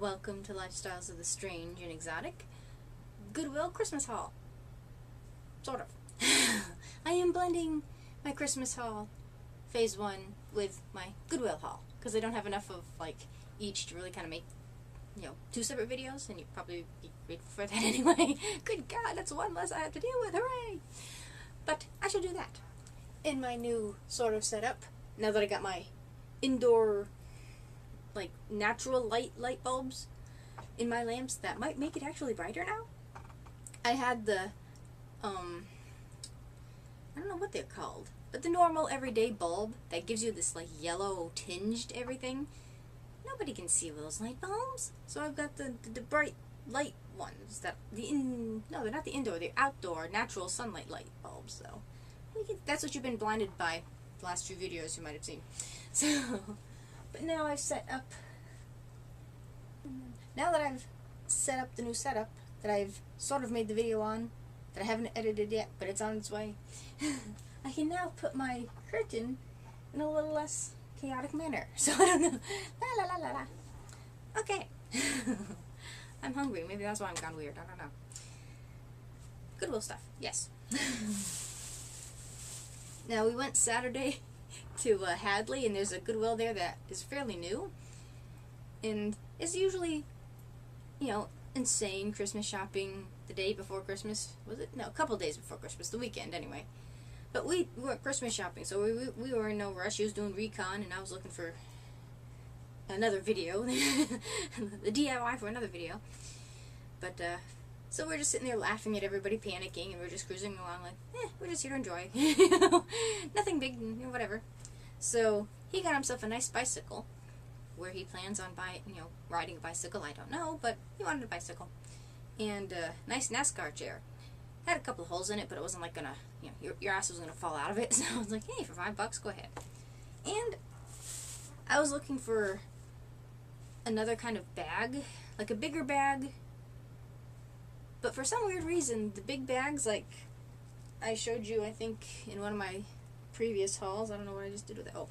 Welcome to Lifestyles of the Strange and Exotic Goodwill Christmas haul. Sort of. I am blending my Christmas haul, phase 1, with my Goodwill haul, because I don't have enough of each to really kind of make, two separate videos, and you'd probably be grateful for that anyway. Good God, that's one less I have to deal with, hooray! But I should do that in my new sort of setup, now that I got my indoor natural light bulbs in my lamps that might make it actually brighter now. I had the I don't know what they're called, but the normal everyday bulb that gives you this yellow tinged everything. Nobody can see those light bulbs, so I've got the bright light ones that no, they're not the indoor, they're outdoor natural sunlight light bulbs. So that's what you've been blinded by the last few videos you might have seen. So but now I've set up, now that I've set up the new setup that I've sort of made the video on, that I haven't edited yet, but it's on its way, I can now put my curtain in a little less chaotic manner. So I don't know. La la la la la. Okay. I'm hungry. Maybe that's why I'm gone weird. I don't know. Goodwill stuff. Yes. Now we went Saturday to Hadley, and there's a Goodwill there that is fairly new, and is usually, insane Christmas shopping the day before Christmas. Was it? No, a couple days before Christmas, the weekend anyway. But we weren't Christmas shopping, so we were in no rush. He was doing recon, and I was looking for another video, the DIY for another video. But so we're just sitting there laughing at everybody panicking, and we're just cruising along we're just here to enjoy. Nothing big, whatever. So he got himself a nice bicycle, where he plans on riding a bicycle. I don't know, but he wanted a bicycle. And a nice NASCAR chair. Had a couple of holes in it, but it wasn't gonna, your ass was gonna fall out of it. So I was like, hey, for $5, go ahead. And I was looking for another kind of bag, like a bigger bag. But for some weird reason, the big bags, I showed you, I think, in one of my previous hauls. I don't know what I just did with it. Oh,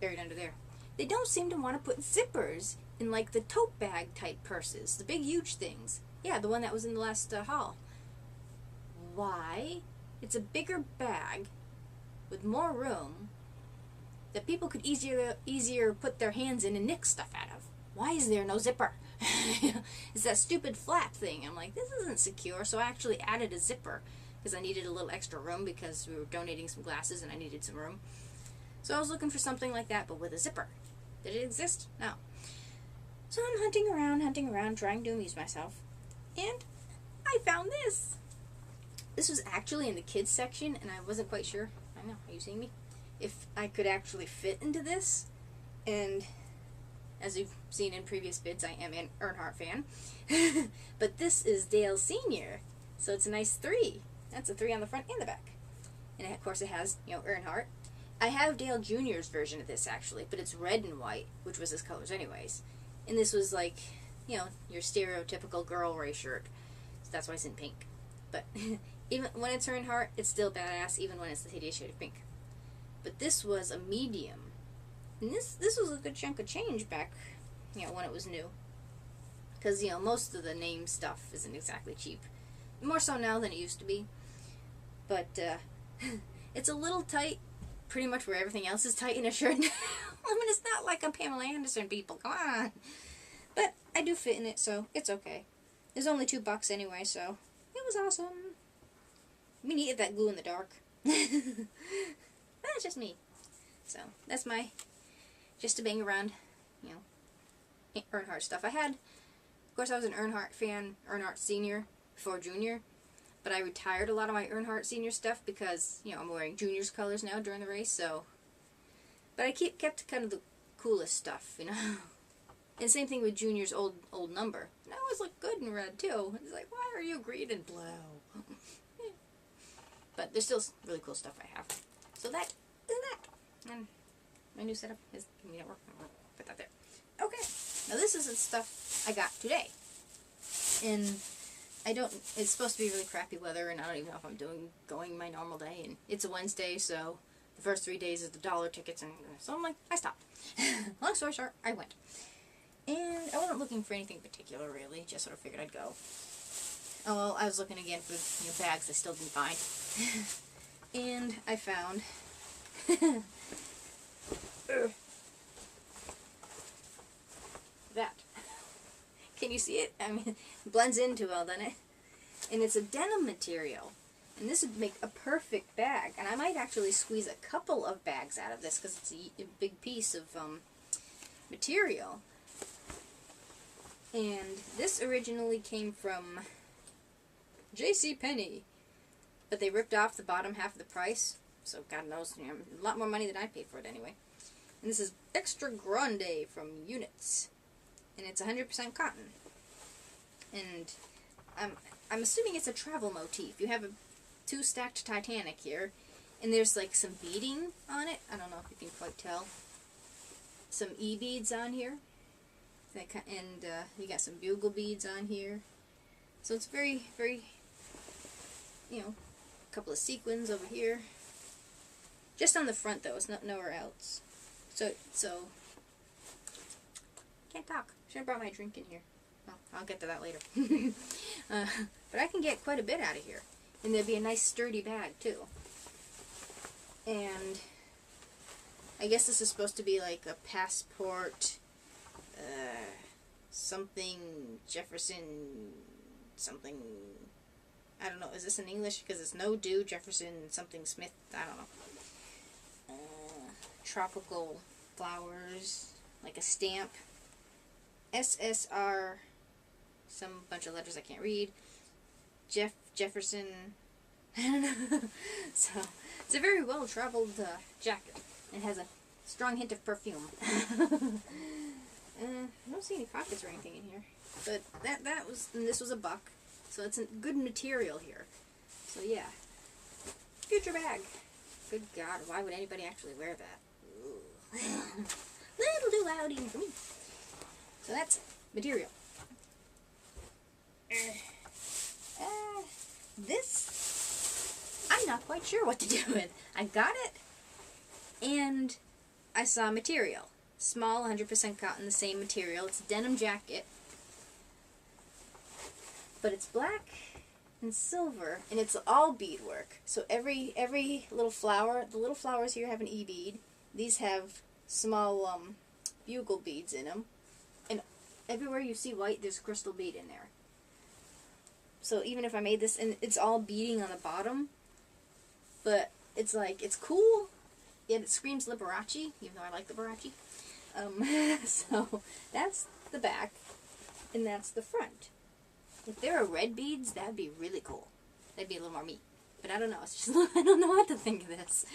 buried under there. They don't seem to want to put zippers in the tote bag type purses, the big huge things. Yeah, the one that was in the last haul. Why? It's a bigger bag with more room that people could easier put their hands in and nick stuff out of. Why is there no zipper? It's that stupid flap thing. I'm like, this isn't secure, so I actually added a zipper because I needed a little extra room because we were donating some glasses and I needed some room. So I was looking for something like that, but with a zipper. Did it exist? No. So I'm hunting around, trying to amuse myself. And I found this. This was actually in the kids section, and I wasn't quite sure. I know, are you seeing me? If I could actually fit into this. And as you've seen in previous vids, I am an Earnhardt fan. But this is Dale Sr., so it's a nice 3. That's a 3 on the front and the back. And of course it has, Earnhardt. I have Dale Jr.'s version of this, actually, but it's red and white, which was his colors anyways. And this was your stereotypical girl race shirt. So that's why it's in pink. But even when it's Earnhardt, it's still badass, even when it's the hideous shade of pink. But this was a medium. And this was a good chunk of change back, when it was new. Because, most of the name stuff isn't exactly cheap. More so now than it used to be. But, it's a little tight, pretty much where everything else is tight in a shirt. I mean, it's not like a Pamela Anderson, people, come on. But I do fit in it, so it's okay. There's only $2 anyway, so it was awesome. We needed that glue in the dark. That's just me. So, that's my, just to bang around, Earnhardt stuff. Of course I was an Earnhardt fan, Earnhardt Senior, before Junior. But I retired a lot of my Earnhardt Senior stuff because, I'm wearing Junior's colors now during the race, so. But I kept kind of the coolest stuff, And same thing with Junior's old number. And I always look good in red, too. It's like, why are you green and blue? But there's still really cool stuff I have. So that is that. And my new setup is giving me network. I'll put that there. Okay. Now this is the stuff I got today. And it's supposed to be really crappy weather, and I don't even know if I'm going my normal day, and it's a Wednesday, so the first 3 days is the dollar tickets, and so I'm like, I stopped. Long story short, I went. And I wasn't looking for anything particular, really. Just sort of figured I'd go. Oh, well, I was looking again for bags I still didn't find. And I found that. Can you see it? I mean, it blends in too well, doesn't it? And it's a denim material. And this would make a perfect bag. And I might actually squeeze a couple of bags out of this because it's a big piece of material. And this originally came from JCPenney. But they ripped off the bottom half of the price. So God knows, a lot more money than I paid for it anyway. And this is Extra Grande from Units. And it's 100% cotton. And I'm assuming it's a travel motif. You have a 2 stacked Titanic here. And there's like some beading on it. I don't know if you can quite tell. Some E-beads on here. And you got some bugle beads on here. So it's very, very, a couple of sequins over here. Just on the front though, it's not nowhere else. So can't talk. Should have brought my drink in here. Well, I'll get to that later. But I can get quite a bit out of here. And there'd be a nice sturdy bag too. And I guess this is supposed to be like a passport, something Jefferson, something, I don't know, is this in English? Because it's no do Jefferson something Smith, I don't know. Tropical flowers, like a stamp. SSR, some bunch of letters I can't read. Jefferson, I don't know. So, it's a very well-traveled jacket. It has a strong hint of perfume. I don't see any pockets or anything in here. But this was a buck. So it's a good material here. So yeah. Future bag. Good God, why would anybody actually wear that? Little too loud even for me. So that's material. This, I'm not quite sure what to do with. I got it, and I saw material. Small, 100% cotton, the same material. It's a denim jacket, but it's black and silver, and it's all beadwork. So every little flower, the little flowers here have an E-bead. These have small bugle beads in them, and everywhere you see white, there's a crystal bead in there. So even if I made this, and it's all beading on the bottom, but it's like, it's cool, yet it screams Liberace, even though I like Liberace. So that's the back, and that's the front. If there are red beads, that would be really cool. That'd be a little more meat. But I don't know, it's just, I don't know what to think of this.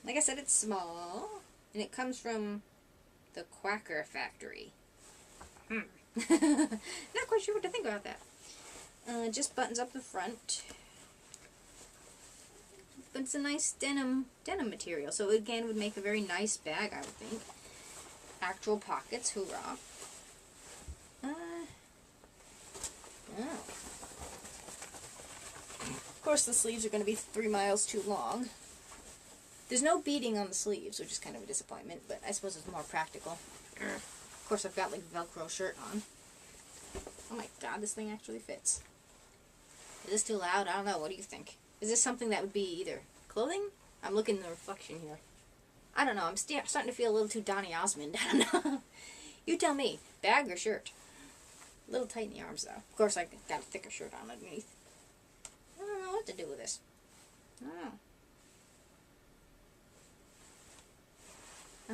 Like I said, it's small, and it comes from the Quaker factory. Not quite sure what to think about that. Just buttons up the front. But it's a nice denim material, so again would make a very nice bag, I would think. Actual pockets, hoorah. Oh. Of course, the sleeves are going to be 3 miles too long. There's no beading on the sleeves, which is kind of a disappointment, but I suppose it's more practical. Of course, I've got like a Velcro shirt on. Oh my God, this thing actually fits. Is this too loud? I don't know. What do you think? Is this something that would be either clothing? I'm looking in the reflection here. I don't know. I'm starting to feel a little too Donny Osmond. I don't know. You tell me. Bag or shirt? A little tight in the arms, though. Of course, I got a thicker shirt on underneath. I don't know what to do with this. I don't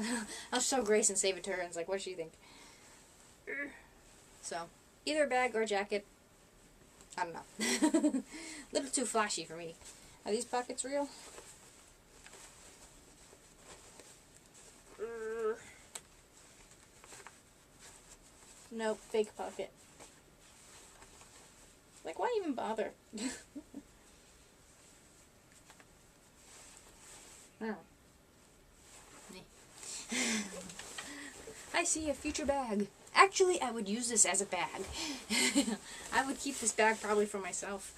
know. I'll show Grace and save it to her, and it's like, what does she think? So, either a bag or a jacket. I don't know. A little too flashy for me. Are these pockets real? Nope, fake pocket. Like, why even bother? Oh. I see a future bag. Actually, I would use this as a bag. I would keep this bag probably for myself.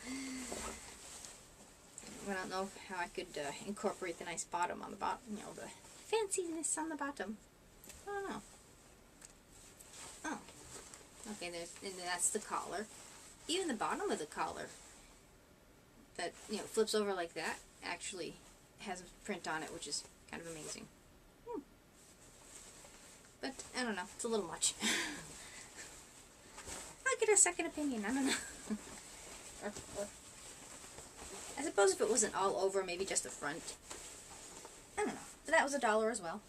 I don't know how I could incorporate the nice bottom on the bottom, you know, the fanciness on the bottom. I don't know. Okay, and that's the collar. Even the bottom of the collar that, flips over like that actually has a print on it, which is kind of amazing. But, I don't know, it's a little much. I'll get a second opinion, I don't know. I suppose if it wasn't all over, maybe just the front. I don't know. But that was $1 as well.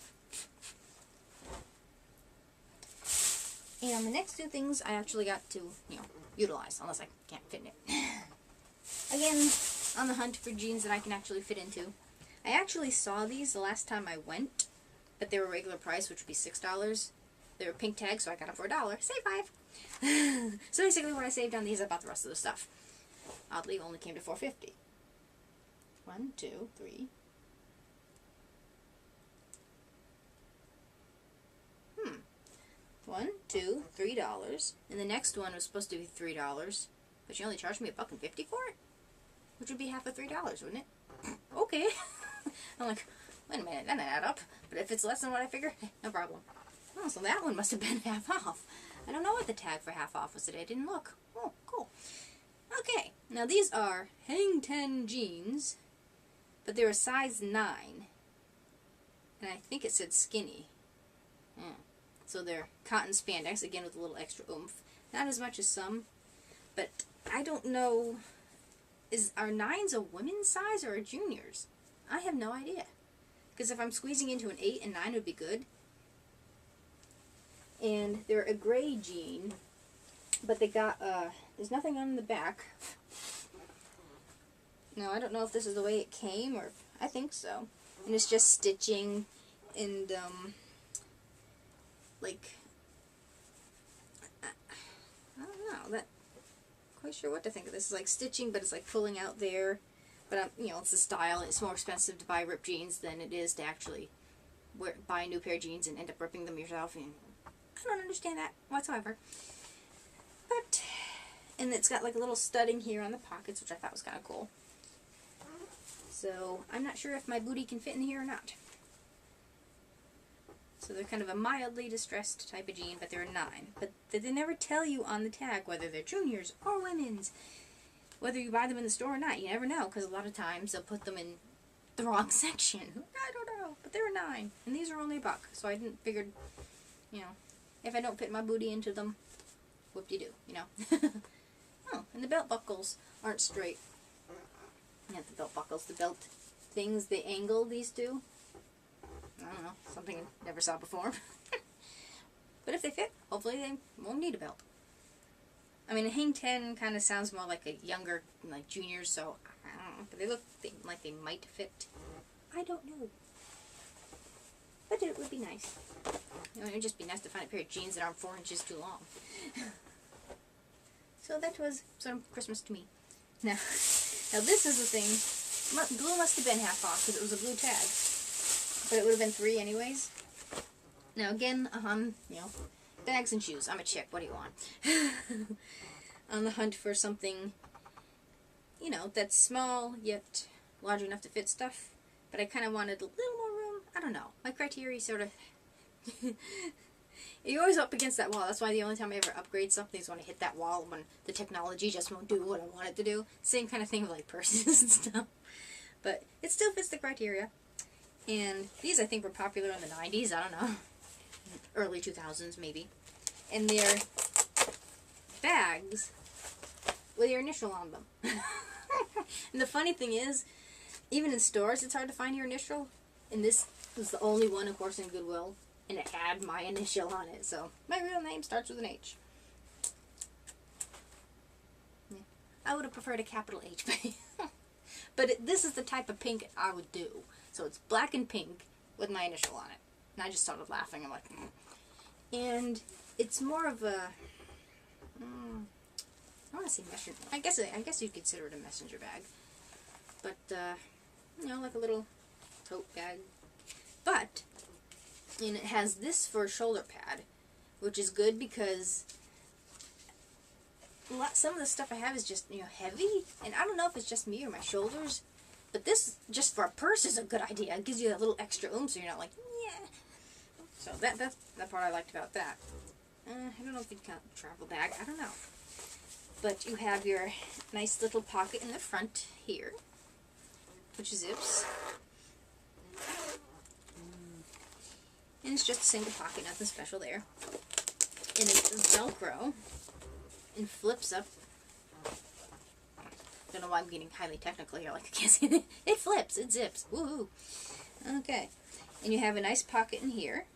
And the next two things I actually got to, utilize, unless I can't fit in it. Again, on the hunt for jeans that I can actually fit into. I actually saw these the last time I went, but they were regular price, which would be $6. They were pink tags, so I got them for $1. Save 5! So basically what I saved on these, I bought the rest of the stuff. Oddly, it only came to $4.50. 1, 2, 3. 1, 2, $3. And the next one was supposed to be $3, but she only charged me $1.50 for it? Which would be half of $3, wouldn't it? Okay. I'm like, wait a minute, that doesn't add up. But if it's less than what I figured, no problem. Oh, so that one must have been half off. I don't know what the tag for half off was today. I didn't look. Oh, cool. Okay, now these are Hang 10 jeans, but they're a size 9. And I think it said skinny. So they're cotton spandex, again with a little extra oomph. Not as much as some, but I don't know, are 9s a women's size or a junior's? I have no idea. Because if I'm squeezing into an 8, and 9 would be good. And they're a gray jean, but they got, there's nothing on the back. Now, I don't know if this is the way it came, or I think so. And it's just stitching and, like, I don't know, quite sure what to think of this. It's like stitching, but it's like pulling out there. But, it's the style. It's more expensive to buy ripped jeans than it is to actually buy a new pair of jeans and end up ripping them yourself. And I don't understand that whatsoever. But, and it's got like a little studding here on the pockets, which I thought was kind of cool. So, I'm not sure if my booty can fit in here or not. So they're kind of a mildly distressed type of jean, but they're a 9. But they never tell you on the tag whether they're juniors or women's. Whether you buy them in the store or not, you never know, because a lot of times they'll put them in the wrong section. I don't know, but they're a 9, and these are only $1, so I didn't figure, if I don't fit my booty into them, whoop-de-doo, Oh, and the belt buckles aren't straight. Not the belt buckles, the belt things, they angle these two. I don't know, something I never saw before. But if they fit, hopefully they won't need a belt. I mean, a Hang 10 kind of sounds more like a younger, like juniors, so I don't know. But they look like they might fit. I don't know. But it would be nice. It would just be nice to find a pair of jeans that aren't 4 inches too long. So that was sort of Christmas to me. Now this is the thing. Blue must have been half off because it was a blue tag. But it would have been 3 anyways. Now again, bags and shoes. I'm a chick. What do you want? On the hunt for something, that's small yet large enough to fit stuff. But I kind of wanted a little more room. I don't know. My criteria sort of... You're always up against that wall. That's why the only time I ever upgrade something is when I hit that wall, when the technology just won't do what I want it to do. Same kind of thing with like purses and stuff. But it still fits the criteria. And these I think were popular in the 90s. I don't know. Early 2000s maybe. And they're bags with your initial on them. And the funny thing is, even in stores it's hard to find your initial. And this was the only one, of course, in Goodwill. And it had my initial on it. So, my real name starts with an H. Yeah. I would have preferred a capital H. But this is the type of pink I would do. So, it's black and pink with my initial on it. And I just started laughing. I'm like, And it's more of a... I want to say messenger. I guess you'd consider it a messenger bag. But, like a little tote bag. But... And it has this for a shoulder pad, which is good because some of the stuff I have is just, heavy. And I don't know if it's just me or my shoulders, but this, just for a purse, is a good idea. It gives you that little extra oomph so you're not like, yeah. So that's the part I liked about that. I don't know if you'd count travel bag. I don't know. But you have your nice little pocket in the front here, which zips. And it's just a single pocket, nothing special there. And it's Velcro and flips up. Don't know why I'm getting highly technical here, like I can't see it. It flips, it zips. Woohoo! Okay. And you have a nice pocket in here.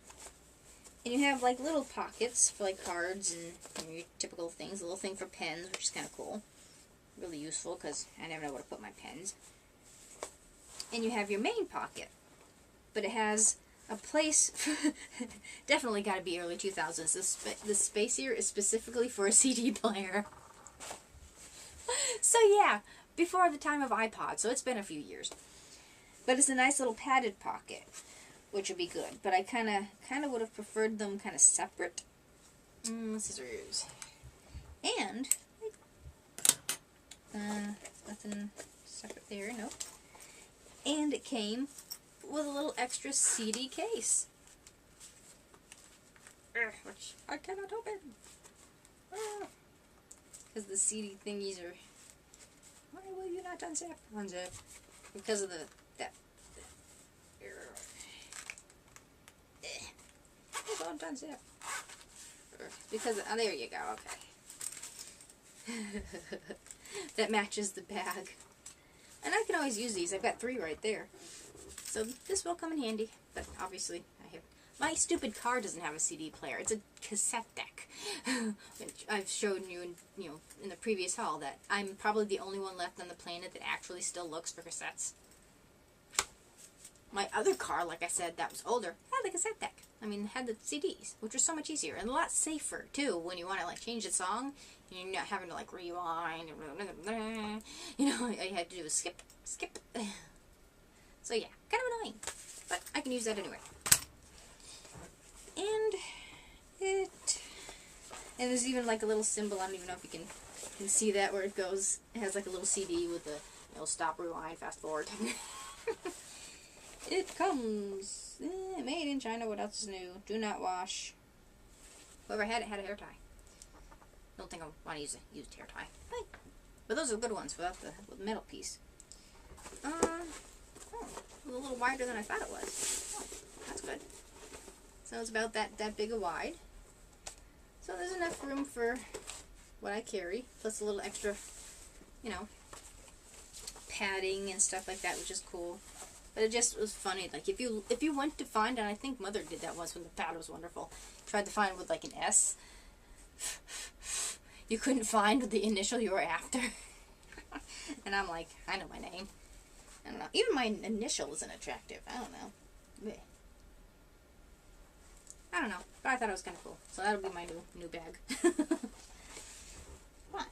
And you have like little pockets for like cards and your typical things. A little thing for pens, which is kind of cool. Really useful because I never know where to put my pens. And you have your main pocket. But it has a place, definitely got to be early 2000s. This space here is specifically for a CD player. So yeah, before the time of iPod, so it's been a few years. But it's a nice little padded pocket, which would be good. But I kind of would have preferred them kind of separate. Scissors. And nothing separate there, nope. And it came with a little extra CD case, which I cannot open because the CD thingies are. Why will you not unzip? Unzip because of that. Don't unzip because there you go. Okay, that matches the bag, and I can always use these. I've got 3 right there. So this will come in handy, but obviously my stupid car doesn't have a CD player. It's a cassette deck, which I've shown you in the previous haul that I'm probably the only one left on the planet that actually still looks for cassettes. My other car, like I said, that was older, had the cassette deck. I mean, had the CDs, which was so much easier and a lot safer too. When you want to like change the song, you're not having to like rewind. All you had to do was skip. So yeah, kind of annoying, but I can use that anyway. And there's even like a little symbol. I don't even know if you can see that where it goes. It has like a little CD with the stop, rewind, fast forward. It comes made in China. What else is new? Do not wash. Whoever had it had a hair tie. Don't think I want to use a used hair tie, but those are good ones without the metal piece. A little wider than I thought it was. Oh, that's good. So it's about that big a wide. So there's enough room for what I carry, plus a little extra, padding and stuff like that, which is cool. But it just was funny. Like if you went to find, and I think Mother did that once when the pad was wonderful. Tried to find with like an S. You couldn't find the initial you were after. And I'm like, I know my name. I don't know. Even my initial isn't attractive. I don't know. Blech. I don't know. But I thought it was kind of cool. So that'll be my new bag. Come on.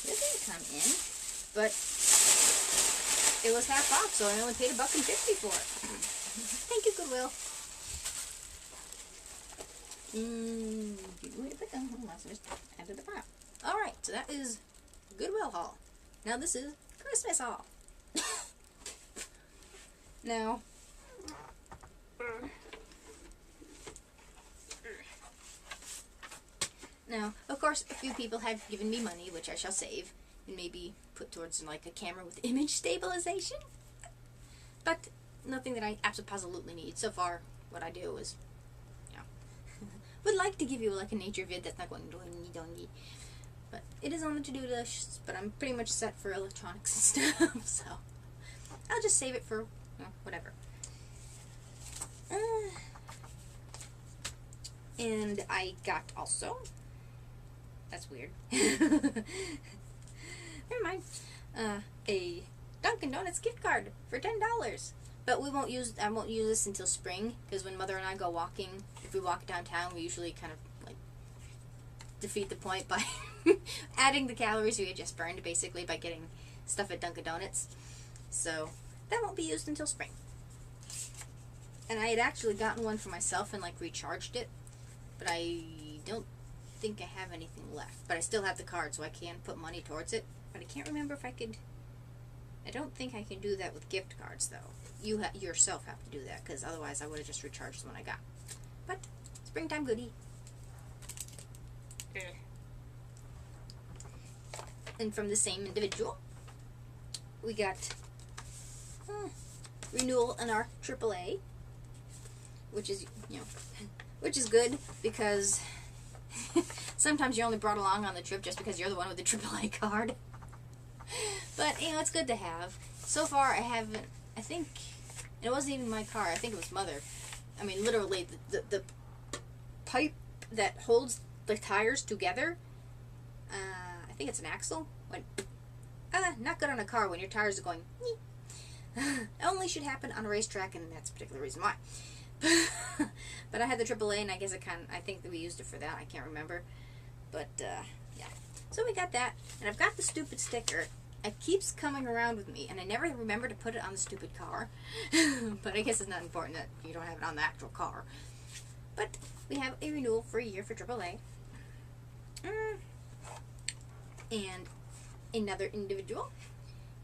It didn't come in, but it was half off, so I only paid $1.50 for it. Thank you, Goodwill. Just add to the pile. Alright, so that is Goodwill haul. Now this is Christmas haul. Now, of course, a few people have given me money, which I shall save, and maybe put towards like a camera with image stabilization. But nothing that I absolutely need. So far, what I do is, would like to give you like a nature vid that's not going dongy. But it is on the to-do list, but I'm pretty much set for electronics and stuff, so I'll just save it for, whatever. And I got also, that's weird, never mind, a Dunkin' Donuts gift card for $10. But I won't use this until spring, because when Mother and I go walking, if we walk downtown, we usually kind of like defeat the point by adding the calories we had just burned, basically, by getting stuff at Dunkin' Donuts. So that won't be used until spring. And I had actually gotten one for myself and like recharged it, but I don't think I have anything left. But I still have the card, so I can put money towards it. But I can't remember if I could. I don't think I can do that with gift cards, though. You yourself have to do that, because otherwise I would have just recharged the one I got. But springtime goodie. And from the same individual, we got renewal on our AAA, which is, which is good because sometimes you're only brought along on the trip just because you're the one with the AAA card. But, it's good to have. So far, I think, it wasn't even my car, I think it was Mother. I mean, literally, the pipe that holds the tires together, I think it's an axle, went, not good on a car when your tires are going, it only should happen on a racetrack, and that's a particular reason why. But I had the AAA, and I guess I think that we used it for that, I can't remember. But, yeah. So we got that, and I've got the stupid sticker. It keeps coming around with me, and I never remember to put it on the stupid car. But I guess it's not important that you don't have it on the actual car. But we have a renewal for a year for AAA. And another individual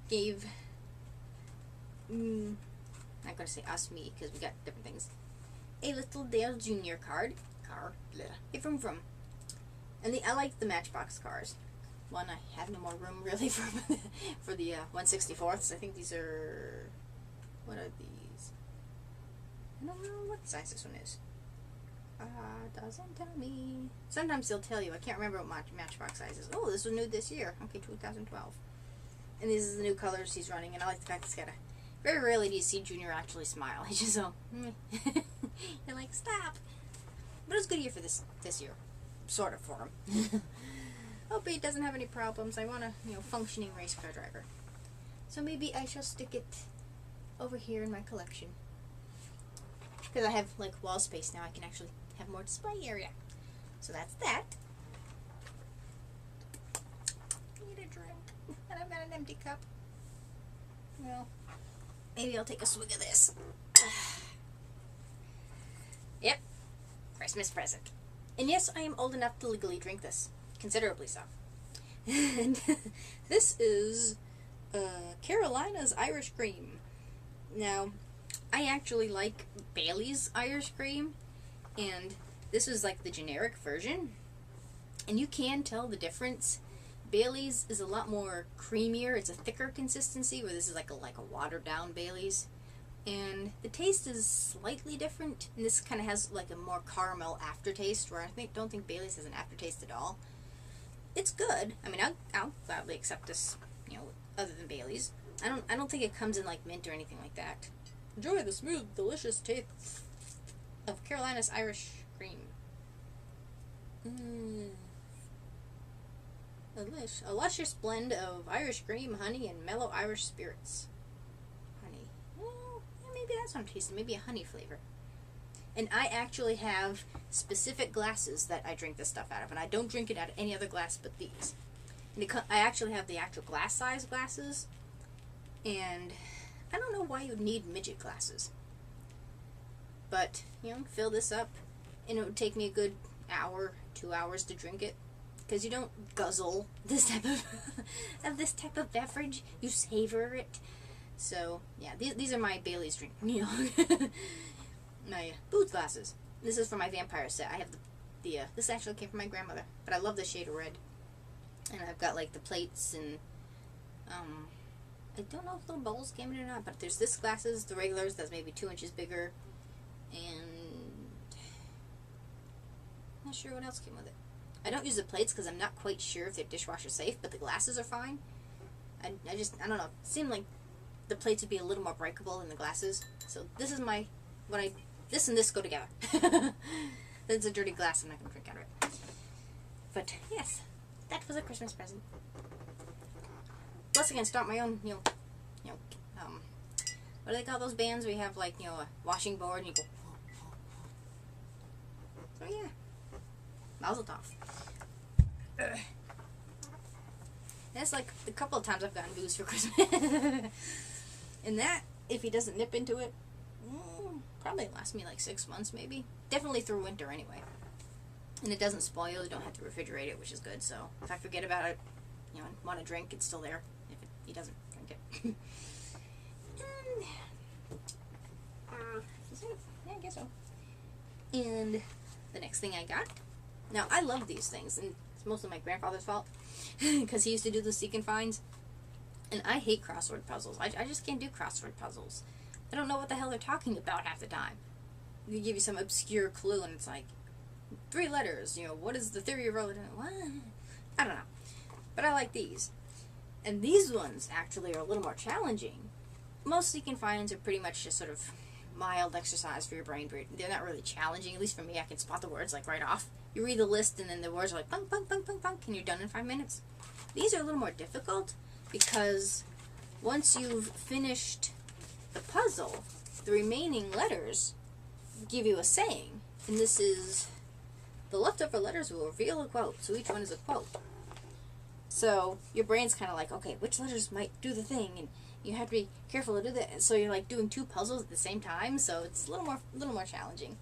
gave, I'm not going to say us, me, because we got different things, a little Dale Jr. card. A Vroom Vroom. And I like the Matchbox cars. One, I have no more room really for the 1/64ths. I think these are, what are these? I don't know what size this one is. Doesn't tell me. Sometimes they'll tell you. I can't remember what Matchbox size is. Oh, this was new this year. Okay, 2012. And these are the new colors he's running. And I like the fact he's got a, very rarely do you see Junior actually smile. He's just so, you're like, stop. But it was a good year for this year. Sort of for him. Hope he doesn't have any problems. I want a, functioning race car driver. So maybe I shall stick it over here in my collection. Because I have, wall space now. I can actually have more display area. So that's that. Need a drink. And I've got an empty cup. Well, maybe I'll take a swig of this. Yep. Christmas present. And yes, I am old enough to legally drink this. Considerably so. And this is Carolina's Irish Cream. Now, I actually like Bailey's Irish Cream, and this is the generic version. And you can tell the difference. Bailey's is a lot more creamier. It's a thicker consistency, where this is like a watered down Bailey's. And the taste is slightly different. And this kind of has a more caramel aftertaste, where I don't think Bailey's has an aftertaste at all. It's good. I mean, I'll gladly accept this, other than Bailey's. I don't think it comes in mint or anything like that. Enjoy the smooth, delicious taste of Carolina's Irish Cream. A luscious blend of Irish cream, honey, and mellow Irish spirits. Honey. Well, maybe that's what I'm tasting. Maybe a honey flavor. And I actually have specific glasses that I drink this stuff out of. And I don't drink it out of any other glass but these. And I actually have the actual glass size glasses. And I don't know why you'd need midget glasses. But, fill this up. And it would take me a good hour, 2 hours to drink it. Because you don't guzzle this type of beverage. You savor it. So, yeah, these are my Bailey's drink. My booth glasses. This is for my vampire set. I have this actually came from my grandmother, but I love the shade of red. And I've got the plates and I don't know if little bowls came in or not, but there's this glasses, the regulars that's maybe 2 inches bigger, and I'm not sure what else came with it. I don't use the plates because I'm not quite sure if they're dishwasher safe, but the glasses are fine. I don't know. It seemed like the plates would be a little more breakable than the glasses. So this is this and this go together. That's a dirty glass. I'm not going to drink out of it. But yes, that was a Christmas present. Plus, I can start my own, what do they call those bands where you have a washing board and you go. So yeah, mazel tov. That's a couple of times I've gotten booze for Christmas. And that, if he doesn't nip into it, probably last me 6 months maybe. Definitely through winter anyway. And it doesn't spoil, you don't have to refrigerate it, which is good. So if I forget about it, and want to drink, it's still there. If he doesn't drink it. Yeah, I guess so. And the next thing I got, now I love these things, and it's mostly my grandfather's fault, because he used to do the seek and finds, and I hate crossword puzzles. I just can't do crossword puzzles. I don't know what the hell they're talking about half the time. They give you some obscure clue, and it's like, 3 letters, what is the theory of relativity? What? I don't know. But I like these. And these ones, actually, are a little more challenging. Most seek and finds are pretty much just sort of mild exercise for your brain. They're not really challenging. At least for me, I can spot the words, like, right off. You read the list, and then the words are like, punk, punk, punk, punk, punk, and you're done in 5 minutes. These are a little more difficult, because once you've finished the puzzle, the remaining letters give you a saying. And this is, the leftover letters will reveal a quote. So each one is a quote. So your brain's kind of like, okay, which letters might do the thing? And you have to be careful to do that. And so you're like doing 2 puzzles at the same time. So it's a little more challenging.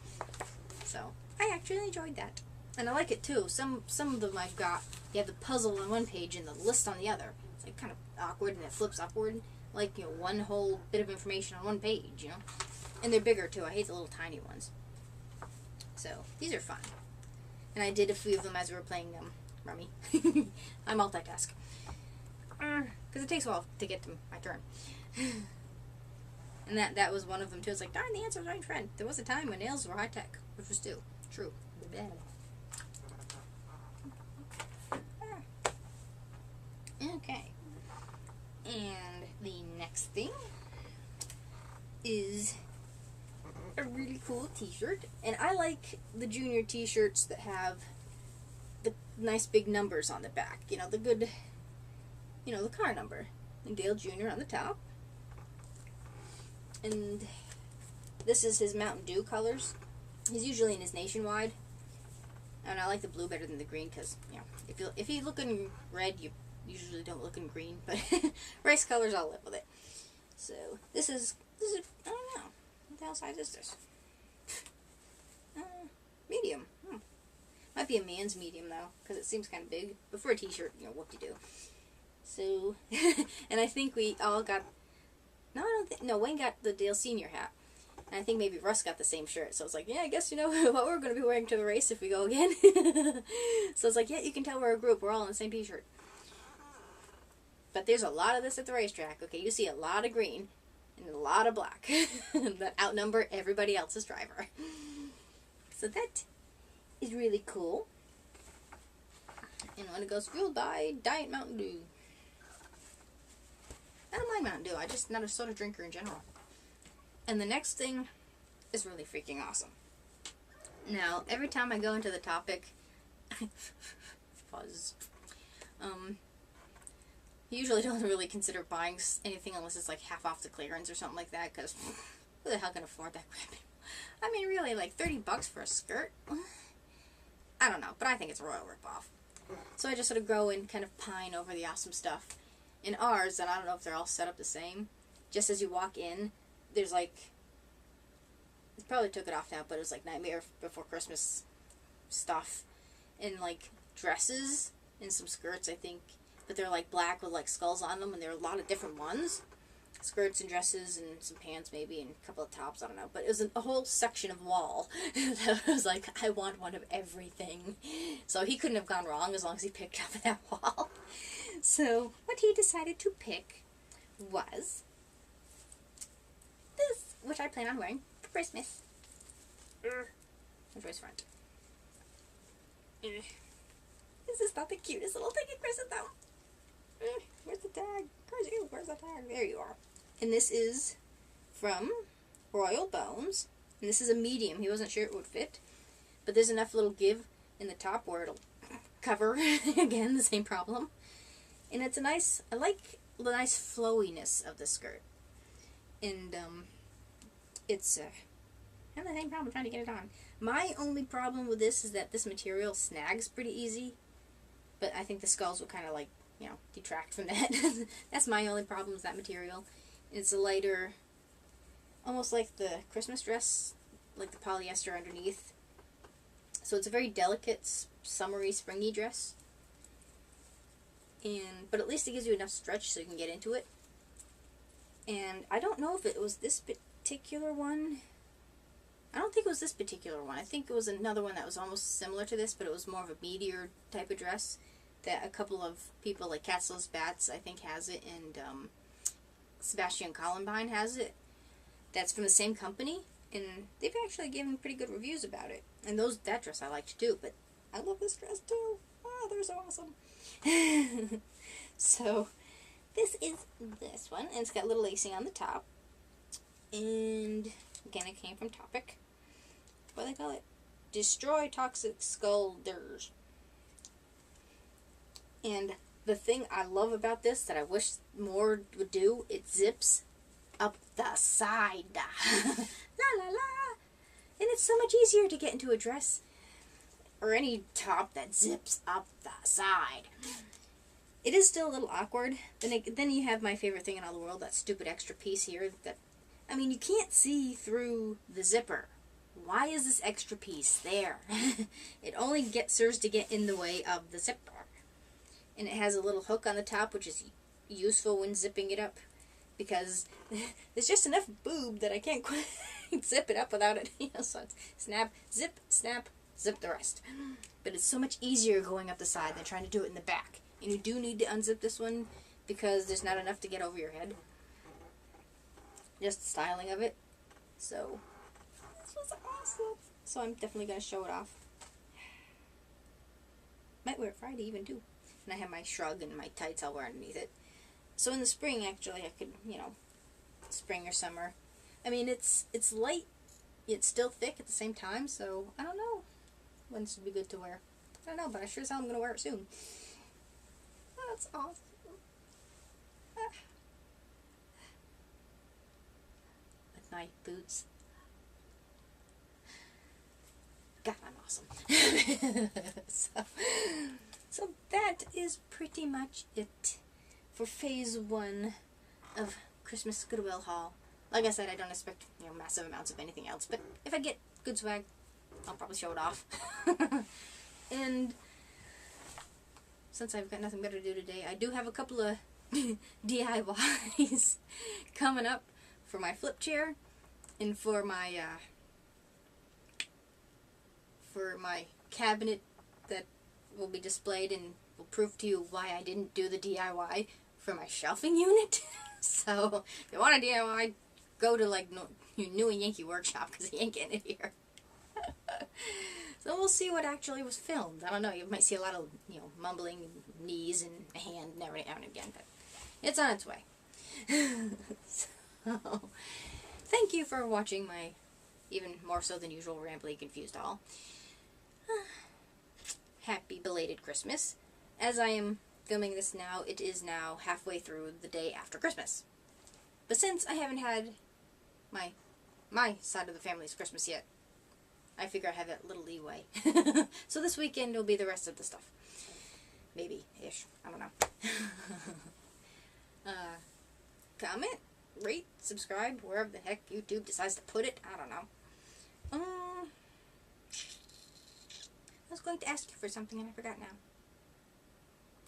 So I actually enjoyed that. And I like it too. Some of them I've got, you have the puzzle on one page and the list on the other. It's like kind of awkward, and it flips upward. Like, one whole bit of information on one page, And they're bigger too. I hate the little tiny ones. So these are fun. And I did a few of them as we were playing Rummy. I multitask. Because it takes a while to get to my turn. And that was one of them too. It's like, darn, the answer's right, friend. There was a time when nails were high tech, which was still true. Okay. And the next thing is a really cool t-shirt. And I like the junior t-shirts that have the nice big numbers on the back. The good, the car number. And Dale Jr. on the top. And this is his Mountain Dew colors. He's usually in his Nationwide. And I like the blue better than the green because, if you look in red, you usually don't look in green. But race colors, I'll live with it. So this is I don't know. What the hell size is this? Medium. Might be a man's medium though, because it seems kind of big. But for a t-shirt, whoop-de-doo. So, and I think we all got, no, Wayne got the Dale Senior hat. And I think maybe Russ got the same shirt. So it's like, yeah, I guess what we're going to be wearing to the race if we go again. So it's like, yeah, you can tell we're a group. We're all in the same t-shirt. But there's a lot of this at the racetrack. Okay, you see a lot of green and a lot of black that outnumber everybody else's driver. So that is really cool. And when it goes fueled by Diet Mountain Dew. I don't mind Mountain Dew. I'm just not a soda drinker in general. And the next thing is really freaking awesome. Now, every time I go into the topic, fuzz. Usually don't really consider buying anything unless it's like half off the clearance or something like that, because who the hell can afford that crap? I mean, really, like $30 for a skirt? I don't know, but I think it's a royal ripoff. So I just sort of go and kind of pine over the awesome stuff. In ours, and I don't know if they're all set up the same, just as you walk in, there's like, it probably took it off now, but it was like Nightmare Before Christmas stuff, and like dresses and some skirts, I think, but they're like black with like skulls on them, and there are a lot of different ones, skirts and dresses and some pants maybe, and a couple of tops, I don't know, but it was a whole section of wall that was like, I want one of everything. So he couldn't have gone wrong as long as he picked up that wall. So what he decided to pick was this, which I plan on wearing for Christmas. Enjoy's front. This is not the cutest little thing at Christmas though. Where's the tag? Where's the tag? There you are. And this is from Royal Bones. And this is a medium. He wasn't sure it would fit. But there's enough little give in the top where it'll cover. Again, the same problem. And it's a nice, I like the nice flowiness of the skirt. And it's, I have the same problem trying to get it on. My only problem with this is that this material snags pretty easy. But I think the skulls will kind of like, detract from that. That's my only problem with that material. It's a lighter, almost like the Christmas dress, like the polyester underneath. So it's a very delicate, summery, springy dress. But at least it gives you enough stretch so you can get into it. And I don't know if it was this particular one. I don't think it was this particular one. I think it was another one that was almost similar to this, but it was more of a meteor type of dress that a couple of people, like Catslow's Bats, I think, has it, and Sebastian Columbine has it. That's from the same company, and they've actually given pretty good reviews about it. And that dress I liked too, but I love this dress too. Oh, they're so awesome. So, this is this one, and it's got little lacing on the top. And, again, it came from Topic. What do they call it? Destroy Toxic Skulders. And the thing I love about this that I wish more would do, it zips up the side. La la la. And it's so much easier to get into a dress or any top that zips up the side. It is still a little awkward. Then you have my favorite thing in all the world, that stupid extra piece here. I mean, you can't see through the zipper. Why is this extra piece there? It only serves to get in the way of the zipper. And it has a little hook on the top, which is useful when zipping it up, because there's just enough boob that I can't quite zip it up without it. So it's snap, zip, zip the rest. But it's so much easier going up the side than trying to do it in the back. And you do need to unzip this one because there's not enough to get over your head. Just the styling of it. So, this was awesome. So I'm definitely going to show it off. Might wear it Friday even too. And I have my shrug and my tights I'll wear underneath it. So in the spring, actually, I could, spring or summer. I mean, it's light, it's still thick at the same time, so I don't know when this would be good to wear. I don't know, but I sure as hell I'm going to wear it soon. Oh, that's awesome. With my boots. God, I'm awesome. So that is pretty much it for phase 1 of Christmas Goodwill haul. Like I said, I don't expect massive amounts of anything else, but if I get good swag, I'll probably show it off. And since I've got nothing better to do today, I do have a couple of DIYs coming up for my flip chair and for my cabinet that will be displayed and will prove to you why I didn't do the DIY for my shelving unit. So, if you want a DIY, go to your New and Yankee workshop, because you ain't getting it here. So we'll see what actually was filmed. I don't know, you might see a lot of, mumbling and knees and a hand and every now and again, but it's on its way. So, thank you for watching my even more so than usual rambly confused haul. Happy belated Christmas. As I am filming this now, it is now halfway through the day after Christmas. But since I haven't had my side of the family's Christmas yet, I figure I have that little leeway. So this weekend will be the rest of the stuff. Maybe-ish. I don't know. Comment, rate, subscribe, wherever the heck YouTube decides to put it. I don't know. I was going to ask you for something and I forgot now.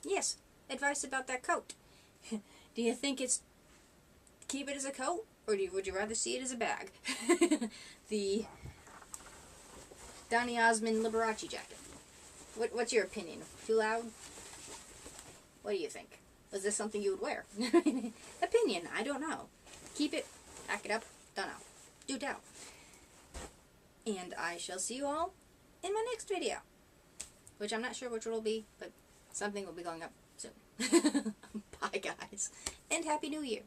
Yes, advice about that coat. Do you think keep it as a coat, or would you rather see it as a bag? The Donny Osmond Liberace jacket. What's your opinion? Too loud? What do you think? Was this something you would wear? Opinion, I don't know. Keep it, pack it up, don't know. Do tell. And I shall see you all in my next video. Which I'm not sure which one will be, but something will be going up soon. Bye, guys. And Happy New Year.